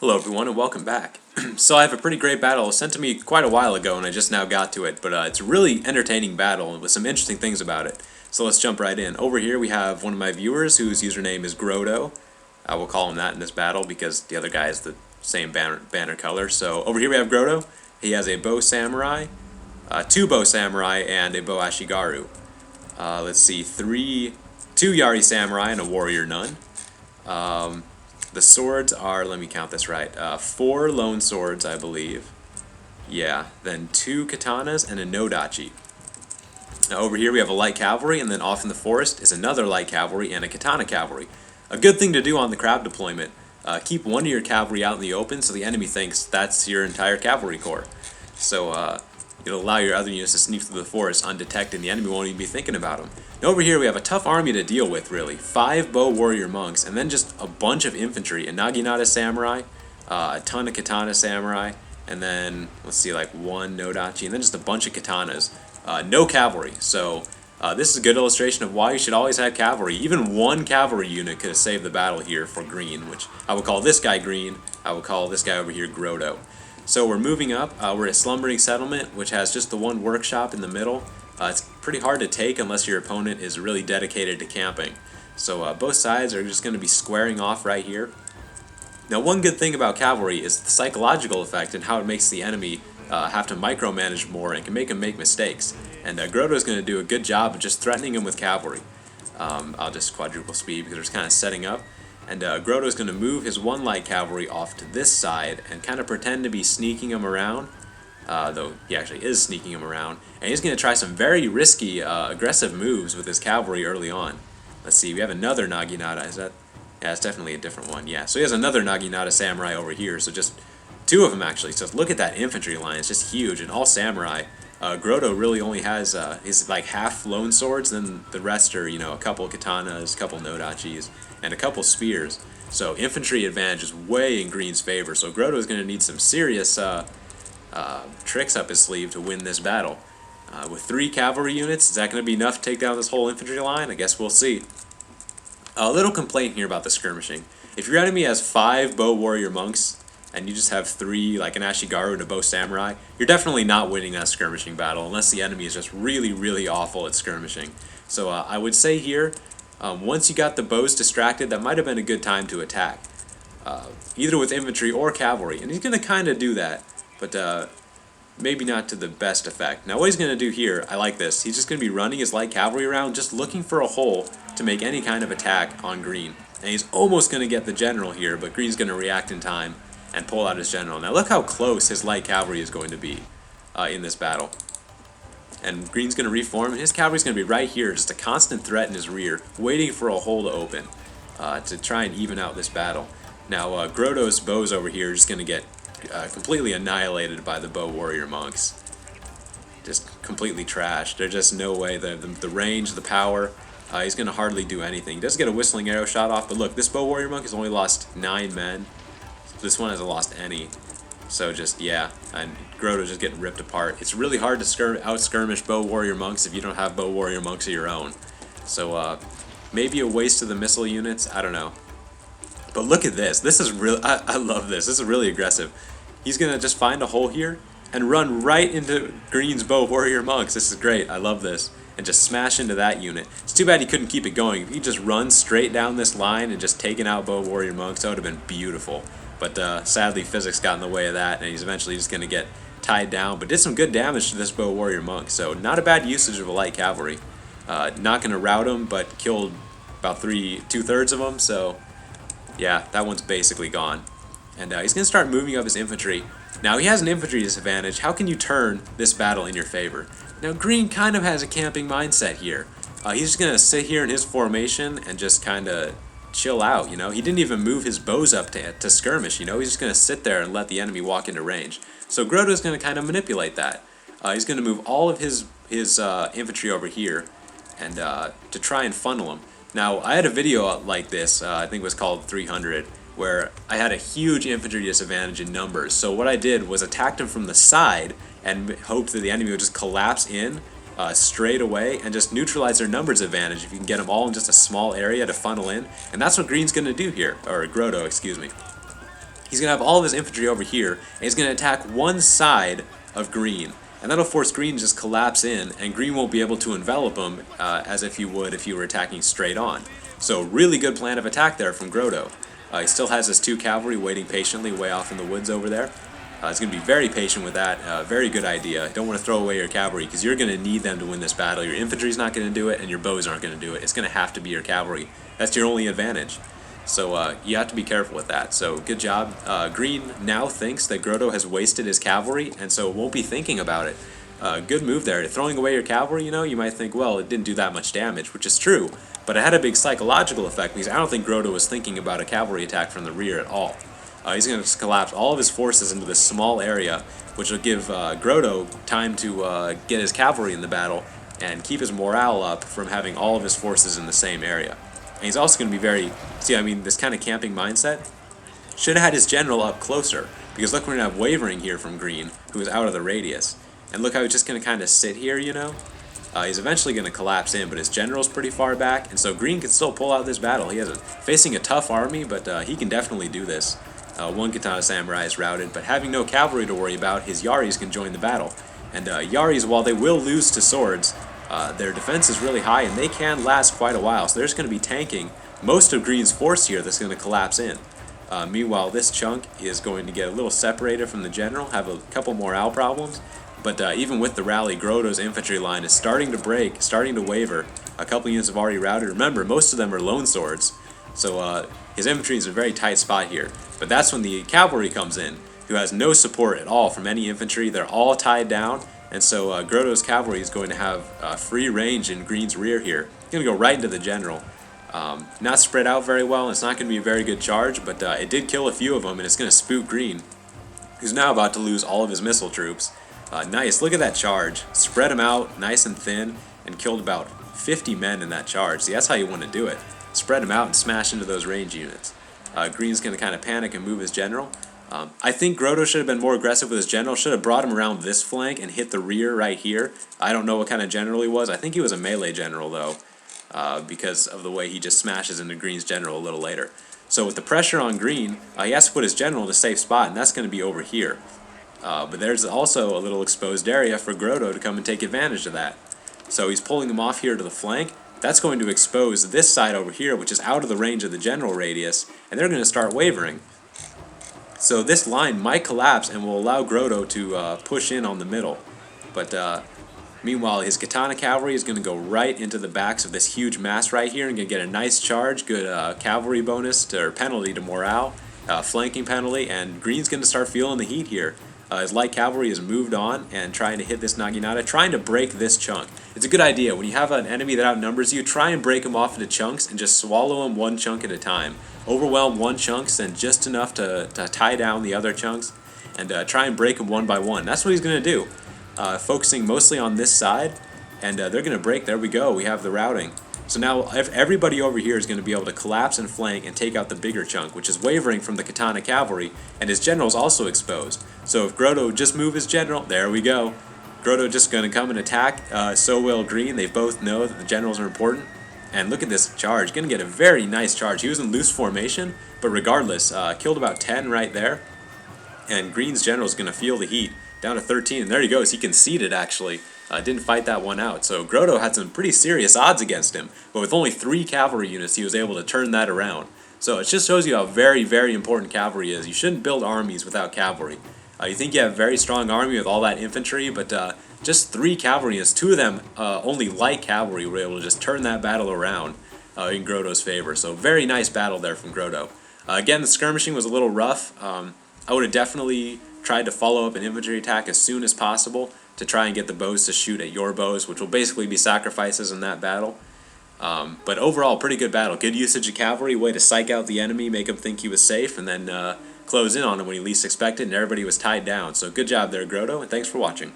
Hello everyone and welcome back. So I have a pretty great battle sent to me quite a while ago and I just now got to it, but it's a really entertaining battle with some interesting things about it. So let's jump right in. Over here we have one of my viewers whose username is Grodo. I will call him that in this battle because the other guy is the same banner color. So over here we have Grodo. He has a bow samurai, two bow samurai, and a bow ashigaru. Let's see, two yari samurai and a warrior nun. The swords are, let me count this right, 4 lone swords, I believe. Yeah, then 2 katanas and a nodachi. Now over here we have a light cavalry, and then off in the forest is another light cavalry and a katana cavalry. A good thing to do on the crab deployment, keep one of your cavalry out in the open so the enemy thinks that's your entire cavalry corps. So it'll allow your other units to sneak through the forest undetected and the enemy won't even be thinking about them. Now over here we have a tough army to deal with, really. 5 bow warrior monks, and then just a bunch of infantry. A naginata samurai, a ton of katana samurai, and then, let's see, like 1 nodachi, and then just a bunch of katanas. No cavalry, so this is a good illustration of why you should always have cavalry. Even 1 cavalry unit could have saved the battle here for green, which I would call this guy green, I would call this guy over here Grodo. So we're moving up, we're at a slumbering settlement, which has just the 1 workshop in the middle. It's pretty hard to take unless your opponent is really dedicated to camping. So both sides are just going to be squaring off right here. Now one good thing about cavalry is the psychological effect and how it makes the enemy have to micromanage more and can make him make mistakes. And Grodo is going to do a good job of just threatening him with cavalry. I'll just quadruple speed because it's kind of setting up. And Grodo is going to move his 1 light cavalry off to this side and kind of pretend to be sneaking him around. Though he actually is sneaking him around. And he's going to try some very risky, aggressive moves with his cavalry early on. Let's see, we have another Naginata. Is that? Yeah, it's definitely a different one. Yeah, so he has another Naginata samurai over here. So just 2 of them, actually. So look at that infantry line. It's just huge. And all samurai. Grodo really only has, he's like half lone swords. Then the rest are, you know, a couple katanas, a couple nodachis, and a couple spears. So infantry advantage is way in green's favor. So Grodo is going to need some serious tricks up his sleeve to win this battle. With 3 cavalry units, is that going to be enough to take down this whole infantry line? I guess we'll see. A little complaint here about the skirmishing. If your enemy has 5 bow warrior monks, and you just have 3, like an ashigaru and a bow samurai, you're definitely not winning that skirmishing battle, unless the enemy is just really, really awful at skirmishing. So I would say here, once you got the bows distracted, that might have been a good time to attack. Either with infantry or cavalry, and he's going to kind of do that. But maybe not to the best effect. Now what he's going to do here, I like this. He's just going to be running his light cavalry around, just looking for a hole to make any kind of attack on green. And he's almost going to get the general here, but green's going to react in time and pull out his general. Now look how close his light cavalry is going to be in this battle. And green's going to reform, and his cavalry's going to be right here, just a constant threat in his rear, waiting for a hole to open to try and even out this battle. Now Grodo's bows over here are just going to get completely annihilated by the bow warrior monks. Just completely trashed. There's just no way. The range, the power, he's going to hardly do anything. He does get a whistling arrow shot off, but look, this bow warrior monk has only lost 9 men. This one hasn't lost any. So just, yeah, and Grodo's just getting ripped apart. It's really hard to out-skirmish bow warrior monks if you don't have bow warrior monks of your own. So maybe a waste of the missile units, I don't know. But look at this. This is real. I love this. This is really aggressive. He's going to just find a hole here and run right into green's bow warrior monks. This is great. I love this. And just smash into that unit. It's too bad he couldn't keep it going. If he just run straight down this line and just taken out bow warrior monks, that would have been beautiful. But sadly, physics got in the way of that, and he's eventually just going to get tied down. But did some good damage to this bow warrior monk. So not a bad usage of a light cavalry. Not going to rout him, but killed about 2/3 of them. So yeah, that one's basically gone. And he's going to start moving up his infantry. Now, he has an infantry disadvantage. How can you turn this battle in your favor? Now, green kind of has a camping mindset here. He's just going to sit here in his formation and just kind of chill out, you know? He didn't even move his bows up to skirmish, you know? He's just going to sit there and let the enemy walk into range. So Grodo's going to kind of manipulate that. He's going to move all of his infantry over here and to try and funnel him. Now, I had a video like this, I think it was called 300, where I had a huge infantry disadvantage in numbers. So what I did was attacked him from the side and hoped that the enemy would just collapse in straight away and just neutralize their numbers advantage if you can get them all in just a small area to funnel in. And that's what green's going to do here, or Grodo, excuse me. He's going to have all of his infantry over here, and he's going to attack one side of green. And that'll force green to just collapse in, and green won't be able to envelop him as if you would if you were attacking straight on. So really good plan of attack there from Grodo. He still has his 2 cavalry waiting patiently way off in the woods over there. He's going to be very patient with that. Very good idea. Don't want to throw away your cavalry because you're going to need them to win this battle. Your infantry's not going to do it, and your bows aren't going to do it. It's going to have to be your cavalry. That's your only advantage. So you have to be careful with that. So good job. Green now thinks that Grodo has wasted his cavalry, and so won't be thinking about it. Good move there. Throwing away your cavalry, you know, you might think, well, it didn't do that much damage, which is true. But it had a big psychological effect because I don't think Grodo was thinking about a cavalry attack from the rear at all. He's going to just collapse all of his forces into this small area, which will give Grodo time to get his cavalry in the battle and keep his morale up from having all of his forces in the same area. And he's also going to be very, see, I mean, this kind of camping mindset. Should have had his general up closer, because look, we're going to have wavering here from Green, who is out of the radius. And look how he's just going to kind of sit here, you know? He's eventually going to collapse in, but his general's pretty far back, and so Green can still pull out this battle. He has facing a tough army, but he can definitely do this. One Katana Samurai is routed, but having no cavalry to worry about, his Yaris can join the battle. And Yaris, while they will lose to swords, their defense is really high, and they can last quite a while. So they're just going to be tanking most of Green's force here that's going to collapse in. Meanwhile, this chunk is going to get a little separated from the general, have a couple morale problems. But even with the rally, Grodo's infantry line is starting to break, starting to waver. A couple units have already routed. Remember, most of them are lone swords. So his infantry is in a very tight spot here. But that's when the cavalry comes in, who has no support at all from any infantry. They're all tied down. And so Grodo's cavalry is going to have free range in Green's rear here. It's going to go right into the general. Not spread out very well. It's not going to be a very good charge, but it did kill a few of them, and it's going to spook Green, who's now about to lose all of his missile troops. Nice, look at that charge. Spread them out nice and thin, and killed about 50 men in that charge. See, that's how you want to do it. Spread them out and smash into those range units. Green's going to kind of panic and move his general. I think Grodo should have been more aggressive with his general. Should have brought him around this flank and hit the rear right here. I don't know what kind of general he was. I think he was a melee general, though, because of the way he just smashes into Green's general a little later. So with the pressure on Green, he has to put his general in a safe spot, and that's going to be over here. But there's also a little exposed area for Grodo to come and take advantage of that. So he's pulling them off here to the flank. That's going to expose this side over here, which is out of the range of the general radius, and they're going to start wavering. So this line might collapse and will allow Grodo to push in on the middle. But meanwhile, his Katana cavalry is going to go right into the backs of this huge mass right here and going to get a nice charge, good cavalry bonus or penalty to morale, flanking penalty, and Green's going to start feeling the heat here. His light cavalry has moved on and trying to hit this Naginata, trying to break this chunk. It's a good idea. When you have an enemy that outnumbers you, try and break them off into chunks and just swallow them one chunk at a time. Overwhelm one chunk, send just enough to tie down the other chunks, and try and break them one by one. That's what he's going to do, focusing mostly on this side, and they're going to break. There we go. We have the routing. So now everybody over here is going to be able to collapse and flank and take out the bigger chunk, which is wavering from the Katana cavalry, and his general's also exposed. So if Grodo just move his general, there we go. Grodo just going to come and attack, so will Green. They both know that the generals are important. And look at this charge. Going to get a very nice charge. He was in loose formation, but regardless, killed about 10 right there. And Green's general is going to feel the heat. Down to 13, and there he goes. He conceded, actually. Didn't fight that one out. So Grodo had some pretty serious odds against him, but with only 3 cavalry units, he was able to turn that around. So it just shows you how very, very important cavalry is. You shouldn't build armies without cavalry. You think you have a very strong army with all that infantry, but just 3 cavalry units, 2 of them only light cavalry, were able to just turn that battle around in Grodo's favor. So very nice battle there from Grodo. Again, the skirmishing was a little rough. I would have definitely tried to follow up an infantry attack as soon as possible to try and get the bows to shoot at your bows, which will basically be sacrifices in that battle. But overall, pretty good battle. Good usage of cavalry, way to psych out the enemy, make him think he was safe, and then close in on him when he least expected, and everybody was tied down. So good job there, Grodo, and thanks for watching.